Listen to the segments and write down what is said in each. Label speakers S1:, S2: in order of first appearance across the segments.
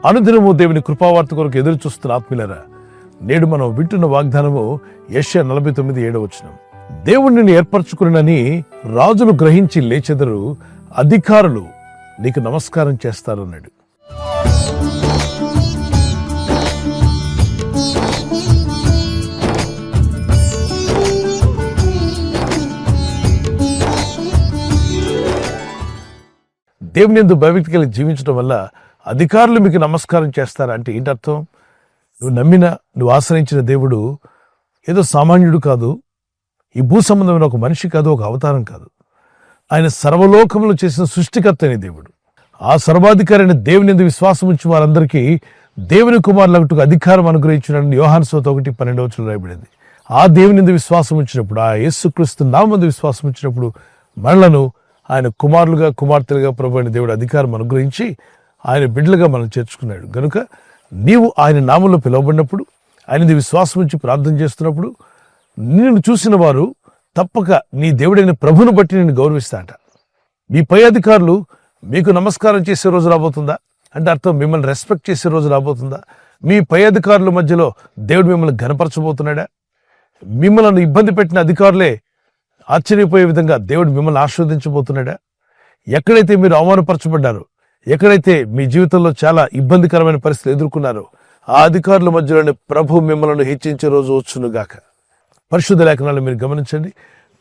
S1: అనుదినము దేవుని కృపావార్త కొరకు ఎదురు చూస్తున్న ఆత్మీయులారా, నేడు మనం వింటున్న వాగ్దానము యెషయా 49:7. దేవుడు నిన్ను ఏర్పరచుకునని రాజులు గ్రహించి లేచెదరు, అధికారులు నీకు నమస్కారం చేస్తారు అన్నాడు. దేవుని యందు భయభక్తి కలిగి జీవించడం వల్ల అధికారులు మీకు నమస్కారం చేస్తారా అంటే ఏంటి అర్థం? నువ్వు నమ్మిన, నువ్వు ఆశ్రయించిన దేవుడు ఏదో సామాన్యుడు కాదు, ఈ భూ సంబంధమైన ఒక మనిషి కాదు, ఒక అవతారం కాదు. ఆయన సర్వలోకములు చేసిన సృష్టికర్త అయిన దేవుడు. ఆ సర్వాధికారి అయిన దేవుని యందు విశ్వాసం ఉంచి వారందరికీ దేవుని కుమారులకు అధికారం అనుగ్రహించినని యోహాను సువార్త 1:12 రాయబడింది. ఆ దేవుని యందు విశ్వాసం ఉంచినప్పుడు, ఆ యేసుక్రీస్తు నామమునందు విశ్వాసం ఉంచినప్పుడు మనలను ఆయన కుమారులుగా, కుమార్తెలుగా ప్రభు అయిన దేవుడు అధికారం అనుగ్రహించి ఆయన బిడ్డలుగా మనం చేర్చుకున్నాడు. కనుక నీవు ఆయన నామంలో పిలువబడినప్పుడు, ఆయనది విశ్వాసం ఉంచి ప్రార్థన చేస్తున్నప్పుడు నిన్ను చూసిన వారు తప్పక నీ దేవుడైన ప్రభువును బట్టి నేను గౌరవిస్తాట. మీ పై అధికారులు మీకు నమస్కారం చేసే రోజు రాబోతుందా అంటే అర్థం మిమ్మల్ని రెస్పెక్ట్ చేసే రోజు రాబోతుందా? మీ పై అధికారుల మధ్యలో దేవుడు మిమ్మల్ని ఘనపరచబోతున్నాడా? మిమ్మల్ని ఇబ్బంది పెట్టిన అధికారులే ఆశ్చర్యపోయే విధంగా దేవుడు మిమ్మల్ని ఆశీర్వదించబోతున్నాడా? ఎక్కడైతే మీరు అవమానపరచబడ్డారో, ఎక్కడైతే మీ జీవితంలో చాలా ఇబ్బందికరమైన పరిస్థితులు ఎదుర్కొన్నారో, ఆ అధికారుల మధ్యలోనే ప్రభు మిమ్మల్ని హెచ్చించే రోజు వచ్చునుగాక. పరిశుద్ధ లేఖనాలు మీరు గమనించండి.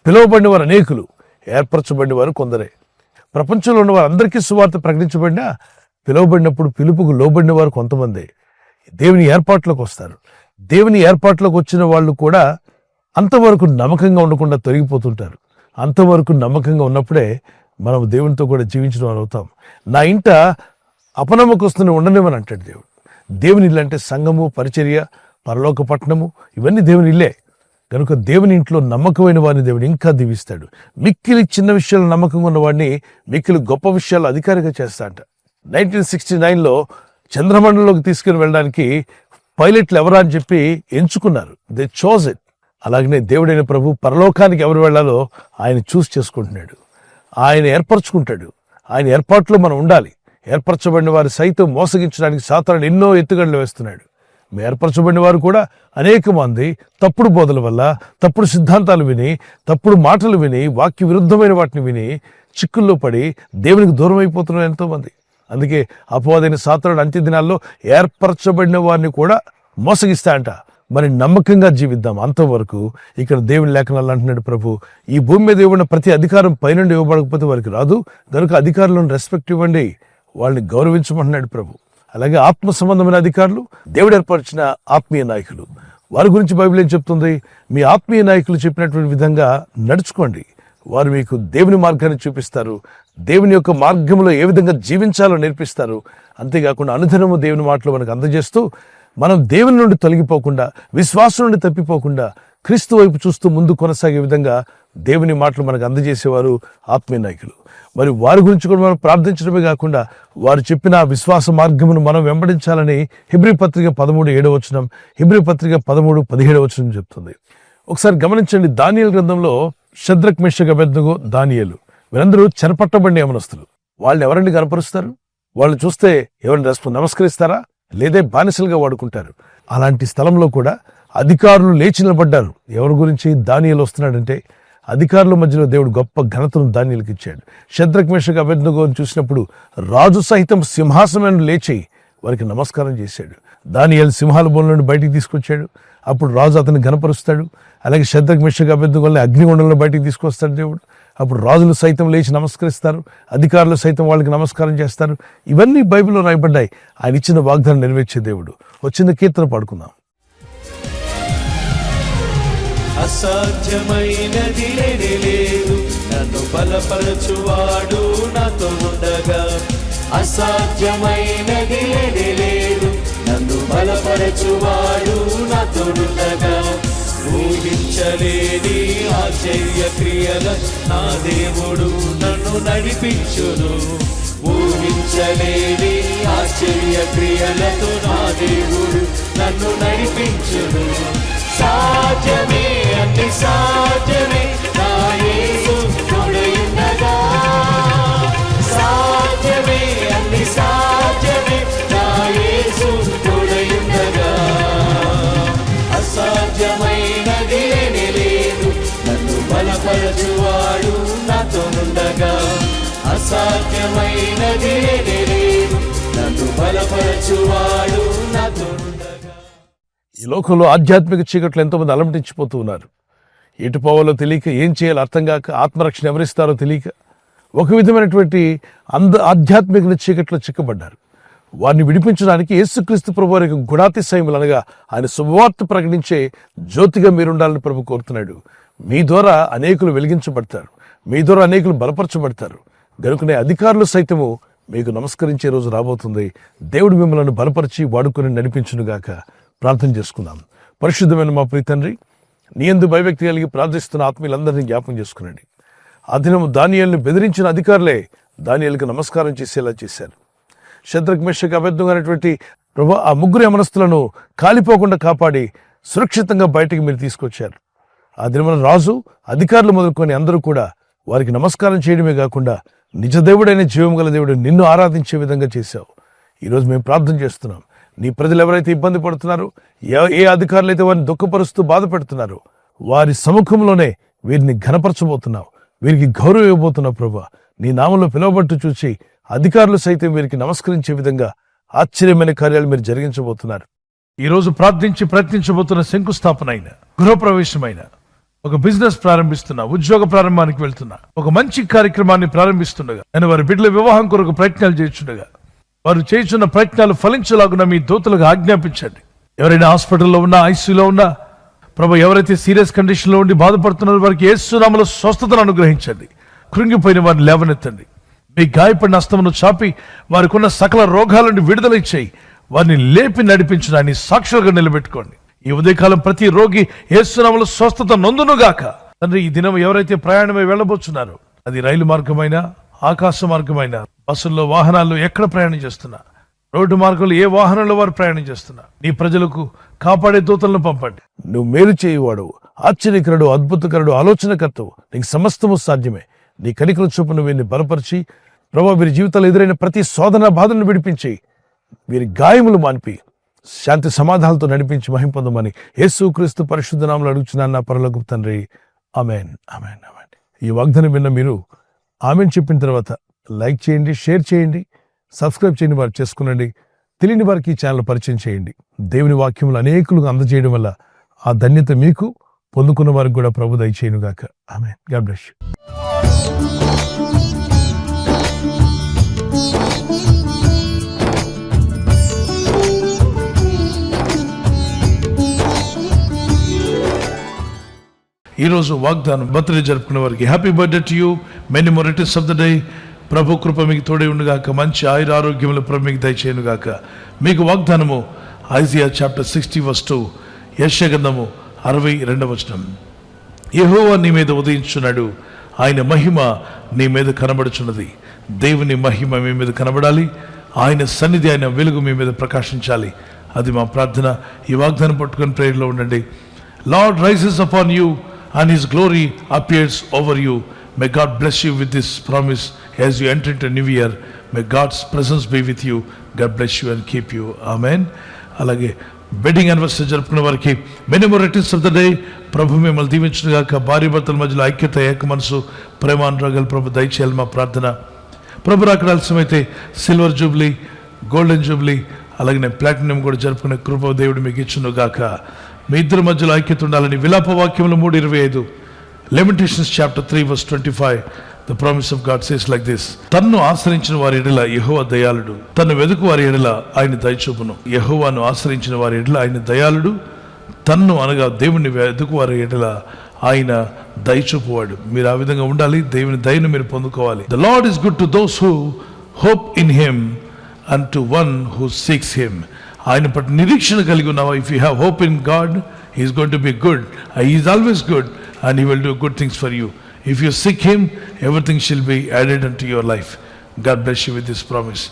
S1: పిలువబడిన వారు అనేకులు, ఏర్పరచబడిన వారు కొందరే. ప్రపంచంలో ఉన్న వారు అందరికీ సువార్త ప్రకటించబడినా పిలువబడినప్పుడు పిలుపుకు లోబడిన వారు కొంతమంది దేవుని ఏర్పాట్లోకి వస్తారు. దేవుని ఏర్పాట్లోకి వచ్చిన వాళ్ళు కూడా అంతవరకు నమ్మకంగా ఉండకుండా తొలగిపోతుంటారు. అంతవరకు నమ్మకంగా ఉన్నప్పుడే మనం దేవునితో కూడా జీవించడం అవుతాం. నా ఇంట అపనమ్మకస్తుని ఉండనివ్వని అంటాడు దేవుడు. దేవుని ఇల్లు అంటే సంఘము, పరిచర్య, పరలోక పట్టణము, ఇవన్నీ దేవుని ఇల్లే. కనుక దేవుని ఇంట్లో నమ్మకమైన వారిని దేవుడు ఇంకా దీవిస్తాడు. మిక్కిలి చిన్న విషయాలు నమ్మకంగా ఉన్నవాడిని మిక్కిలి గొప్ప విషయాలు అధికారిగా చేస్తాట. 1969లో చంద్రమండలంలోకి తీసుకుని వెళ్ళడానికి పైలట్లు ఎవరా అని చెప్పి ఎంచుకున్నారు. They chose it. అలాగనే దేవుడైన ప్రభు పరలోకానికి ఎవరు వెళ్లాలో ఆయన చూస్ చేసుకుంటున్నాడు. ఆయన ఏర్పరచుకుంటాడు. ఆయన ఏర్పాట్లో మనం ఉండాలి. ఏర్పరచబడిన వారు సైతం మోసగించడానికి సాతానుడు ఎన్నో ఎత్తుగడలు వేస్తున్నాడు. ఏర్పరచబడిన వారు కూడా అనేక మంది తప్పుడు బోధల వల్ల, తప్పుడు సిద్ధాంతాలు విని, తప్పుడు మాటలు విని, వాక్య విరుద్ధమైన వాటిని విని చిక్కుల్లో పడి దేవునికి దూరం అయిపోతున్నారు ఎంతో మంది. అందుకే అపవాదైన సాతానుడు అంత్య దినాల్లో ఏర్పరచబడిన వారిని కూడా మోసగిస్తా అంట. మరి నమ్మకంగా జీవిద్దాం. అంతవరకు ఇక్కడ దేవుని లేఖనాలు అంటున్నాడు ప్రభు, ఈ భూమి మీద ఇవ్వబడిన ప్రతి అధికారం పైనుండి ఇవ్వబడకపోతే వారికి రాదు. కనుక అధికారులను రెస్పెక్ట్ ఇవ్వండి, వాళ్ళని గౌరవించమంటున్నాడు ప్రభు. అలాగే ఆత్మ సంబంధమైన అధికారులు, దేవుడు ఏర్పరిచిన ఆత్మీయ నాయకులు, వారి గురించి బైబిల్ ఏం చెప్తుంది? మీ ఆత్మీయ నాయకులు చెప్పినటువంటి విధంగా నడుచుకోండి. వారు మీకు దేవుని మార్గాన్ని చూపిస్తారు. దేవుని యొక్క మార్గంలో ఏ విధంగా జీవించాలో నేర్పిస్తారు. అంతేకాకుండా అనుదినము దేవుని మాటలు మనకు అందజేస్తూ మనం దేవుని నుండి తొలగిపోకుండా, విశ్వాసం నుండి తప్పిపోకుండా క్రీస్తు వైపు చూస్తూ ముందు కొనసాగే విధంగా దేవుని మాటలు మనకు అందజేసేవారు ఆత్మీయ నాయకులు. మరి వారి గురించి కూడా మనం ప్రార్థించడమే కాకుండా వారు చెప్పిన విశ్వాస మార్గమును మనం వెంబడించాలని హెబ్రీ పత్రిక 13:7, హెబ్రీ పత్రిక 13:17 చెప్తుంది. ఒకసారి గమనించండి. దానియేలు గ్రంథంలో షద్రక్, మేషక్, అబేద్నెగో, దానియేలు వీరందరూ చెరపట్టబడిన యవనస్తులు. వాళ్ళని ఎవరిని కనపరుస్తారు? వాళ్ళు చూస్తే ఎవరిని నమస్కరిస్తారా? లేదే బానిసలుగా వాడుకుంటారు. అలాంటి స్థలంలో కూడా అధికారులు లేచి నిలబడ్డారు. ఎవరి గురించి? దానియేలు వస్తున్నాడంటే అధికారుల మధ్యలో దేవుడు గొప్ప ఘనతను దానియేలుకి ఇచ్చాడు. షద్రక్, మేషక్, అబేద్నెగోను చూసినప్పుడు రాజు సహితం సింహాసనం లేచి వారికి నమస్కారం చేశాడు. దానియేలు సింహాల బోల నుండి బయటికి తీసుకొచ్చాడు. అప్పుడు రాజు అతన్ని ఘనపరుస్తాడు. అలాగే షద్రక్, మేషక్, అబేద్నెగోల్ని అగ్నిగుండంలో బయటికి తీసుకొస్తాడు దేవుడు. అప్పుడు రాజులు సైతం లేచి నమస్కరిస్తారు, అధికారులు సైతం వాళ్ళకి నమస్కారం చేస్తారు. ఇవన్నీ బైబిల్లో రాయబడ్డాయి. ఆయన ఇచ్చిన వాగ్దానం నెరవేర్చే దేవుడు. వచ్చిన కీర్తన పాడుకుందాం.
S2: అసాధ్యమైనది లేదు, నన్ను బలపరచువాడు నాతో ఉండగా. అసాధ్యమైనది లేదు, నన్ను బలపరచువాడు నాతో ఉండగా. ఊహించలేని ఆశ్చర్య క్రియల నా దేవుడు నన్ను నడిపించును. ఊహించలేని ఆశ్చర్య క్రియలతో నా దేవుడు నన్ను నడిపించును. సాధ్యమే అంటే సాధ్యమే, నా యేసు తోడయుండగా. సాధ్యమే అంటే సాధ్యమే, నా యేసు బలపరచువాడు నాతో ఉండగా.
S1: ఈ లోకంలో ఆధ్యాత్మిక చీకట్లు ఎంతోమంది అలమటించిపోతూ ఉన్నారు. ఎటు పోవాలో తెలియక, ఏం చేయాలో అర్థం కాక, ఆత్మరక్షణ ఎవరిస్తారో తెలియక ఒక విధమైనటువంటి ఆధ్యాత్మిక చీకట్లో చిక్కబడ్డారు. వారిని విడిపించడానికి యేసుక్రీస్తు ప్రభు వారి గుణాతిశయములు అనగా ఆయన శుభవార్త ప్రకటించే జ్యోతిగా మీరుండాలని ప్రభు కోరుతున్నాడు. మీ ద్వారా అనేకులు వెలిగించబడతారు, మీ ద్వారా అనేకులు బలపరచబడతారు. గనుకనే అధికారులు సైతము మీకు నమస్కరించే రోజు రాబోతుంది. దేవుడు మిమ్మల్ని బలపరిచి వాడుకొని నడిపించునుగాక. ప్రార్థన చేసుకుందాం. పరిశుద్ధమైన మా ప్రియ తండ్రి, నీ యందు భయభక్తి కలిగి ప్రార్థిస్తున్న ఆత్మీయులందరినీ జ్ఞాపకం చేసుకునండి. ఆ దినము దానియేలును బెదిరించిన అధికారులే దానియేలుకు నమస్కారం చేసేలా చేశారు. శద్రక్, మేషక్, అబేద్నెగో అనేటువంటి ప్రభు ఆ ముగ్గురు యవనస్తులను కాలిపోకుండా కాపాడి సురక్షితంగా బయటికి మీరు తీసుకొచ్చారు. ఆ దినమున రాజు, అధికారులు మొదలుకొని అందరూ కూడా వారికి నమస్కారం చేయడమే కాకుండా నిజ దేవుడైన జీవం గల దేవుడు నిన్ను ఆరాధించే విధంగా చేశావు. ఈరోజు మేము ప్రార్థన చేస్తున్నాం. నీ ప్రజలు ఎవరైతే ఇబ్బంది పడుతున్నారో, ఏ అధికారులు అయితే వారిని దుఃఖపరుస్తూ బాధ పెడుతున్నారో, వారి సముఖంలోనే వీరిని ఘనపరచబోతున్నావు, వీరికి గౌరవం ఇవ్వబోతున్నావు. ప్రభా, నీ నామంలో పిలువబట్టు చూసి అధికారులు సైతం వీరికి నమస్కరించే విధంగా ఆశ్చర్యమైన కార్యాలు మీరు జరిగించబోతున్నారు. ఈరోజు ప్రార్థించి ప్రయత్నించబోతున్న శంకుస్థాపన అయిన, గృహప్రవేశమైన, ఒక బిజినెస్ ప్రారంభిస్తున్నా, ఉద్యోగ ప్రారంభానికి వెళ్తున్నా, ఒక మంచి కార్యక్రమాన్ని ప్రారంభిస్తుండగా, నేను వారి బిడ్డల వివాహం కొరకు ప్రయత్నాలు చేస్తుండగా, వారు చేస్తున్న ప్రయత్నాలు ఫలించలాగున మీ దూతలకు ఆజ్ఞాపించండి. ఎవరైనా హాస్పిటల్లో ఉన్నా, ఐసీయూలో ఉన్నా, ప్రభు ఎవరైతే సీరియస్ కండిషన్లో ఉండి బాధపడుతున్నారో వారికి యేసు నామములో స్వస్థతను అనుగ్రహించండి. కృంగిపోయిన వారిని లేవనెత్తండి. మీ గాయపడిన హస్తమును చాపి వారికి ఉన్న సకల రోగాల నుండి విడుదల ఇచ్చేయి. వారిని లేపి నడిపించడాన్ని సాక్షులుగా నిలబెట్టుకోండి. ఈ ఉదయకాలం ప్రతి రోగి యేసు నామములో స్వస్థత నొందునుగాక. తండ్రి, ఈ దినం ఎవరైతే ప్రయాణమై వెళ్ళబోతున్నారో, అది రైలు మార్గమైనా, ఆకాశ మార్గమైన, బస్సుల్లో, వాహనాల్లో ఎక్కడ ప్రయాణం చేస్తున్నా, రోడ్డు మార్గంలో ఏ వాహనంలో వారు ప్రయాణం చేస్తున్నా, నీ ప్రజలకు కాపాడే దూతలను పంపండి. నువ్వు మేలు చేయువాడు, ఆశ్చర్యకరుడు, అద్భుతకరుడు, ఆలోచనకర్తవు. నీకు సమస్తము సాధ్యమే. నీ కనికల చొప్పున వీరిని బలపరిచి ప్రభు వీరి జీవితాలు ఎదురైన ప్రతి శోధన బాధలను విడిపించి వీరి గాయములు మాన్పి శాంతి సమాధానాలతో నడిపించి మహిమ పొందమని యేసుక్రీస్తు పరిశుద్ధ నామములో అడుగుచున్నాను నా పరలోకపు తండ్రి. ఆమేన్, ఆమేన్, ఆమేన్. ఈ వాగ్దానం విన్న మీరు ఆమేన్ చెప్పిన తర్వాత లైక్ చేయండి, షేర్ చేయండి, సబ్స్క్రైబ్ చేయని వారు చేసుకునండి. తెలియని వారికి ఈ ఛానల్ పరిచయం చేయండి. దేవుని వాక్యములు అనేకులకు అందజేయడం వల్ల ఆ ధన్యత మీకు, పొందుకున్న వారికి కూడా ప్రభు దయచేయునుగాక. ఆమేన్. God bless you. ఈరోజు వాగ్దానం బర్త్డే జరుపుకునే వారికి happy birthday to you, many more returns of the day. ప్రభు కృప మీకు తోడే ఉండుగాక, మంచి ఆయుర ఆరోగ్యములు ప్రభు మీకు దయచేయునుగాక. మీకు వాగ్దానము ఐజియా చాప్టర్ 60:2, యెషయా గ్రంథము 62. యెహోవా నీ మీద ఉదయించున్నాడు, ఆయన మహిమ నీ మీద కనబడుచున్నది. దేవుని మహిమ మీ మీద కనబడాలి, ఆయన సన్నిధి, ఆయన వెలుగు మీ మీద ప్రకాశించాలి. అది మా ప్రార్థన. ఈ వాగ్దానం పట్టుకొని ప్రేయర్లో ఉండండి. Lord rises upon you and his glory appears over you. May God bless you with this promise as you enter into new year. May God's presence be with you. God bless you and keep you. Amen. అలాగే wedding anniversary జరుపుకున్న వారికి many more returns of the day. ప్రభు మిమ్మల్ని దీవించుగాక. భార్య భర్తల మధ్యలో ఐక్యత, ఏక మనసు, ప్రేమానురాగాలు ప్రభు దయచేయాలి మా ప్రార్థన. ప్రభు రాకడ ఆలస్యమైతే సిల్వర్ జూబ్లీ, గోల్డెన్ జూబ్లీ, అలాగే ప్లాటినం కూడా జరుపుకునే కృప దేవుడు మీకు ఇచ్చునుగాక. మీ ఇద్దరి మధ్యలో ఐక్యత ఉండాలని విలాప వాక్యములు 3:25, Lamentations chapter 3:25. The promise of God says like this: తన్ను ఆశ్రయించిన వారి ఎడల యెహోవా దయాళుడు, తన్ను వెదుకు వారి ఎడల ఆయన దయచూపును. యెహోవాను ఆశ్రయించిన వారి ఎడల ఆయన దయాళుడు, తన్ను అనగా దేవుని వెదుకు వారి ఎడల ఆయన దయచూపువాడు. మీరు ఆ విధంగా ఉండాలి. దేవుని దయను మీరు పొందుకోవాలి. The Lord is good to those who hope in him and to one who seeks him. ఆయన పట్ల నిరీక్షణ కలిగి ఉన్నావా? If you have hope in God, he is going to be good. He is always good and he will do good things for you. If you seek him, everything షిల్ be added an to your life. God bless you with this promise.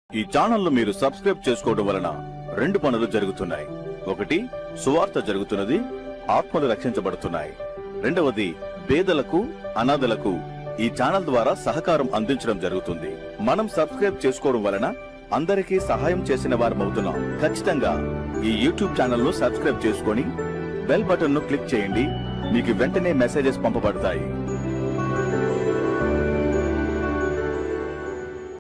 S3: ఈ channel మీరు subscribe చేసుకోవడం వలన 2 పనులు జరుగుతున్నాయి. ఒకటి, సువార్త జరుగుతున్నది, ఆత్మలు రక్షించబడుతున్నాయి. రెండవది, పేదలకు, అనాథలకు ఈ ఛానల్ ద్వారా సహకారం అందించడం జరుగుతుంది. మనం సబ్స్క్రైబ్ చేసుకోవడం వలన అందరికీ సహాయం చేసిన వారమవుతున్నాం. ఖచ్చితంగా ఈ యూట్యూబ్ ఛానల్ ను సబ్స్క్రైబ్ చేసుకొని బెల్ బటన్ ను క్లిక్ చేయండి. మీకు వెంటనే మెసేజెస్ పంపబడతాయి.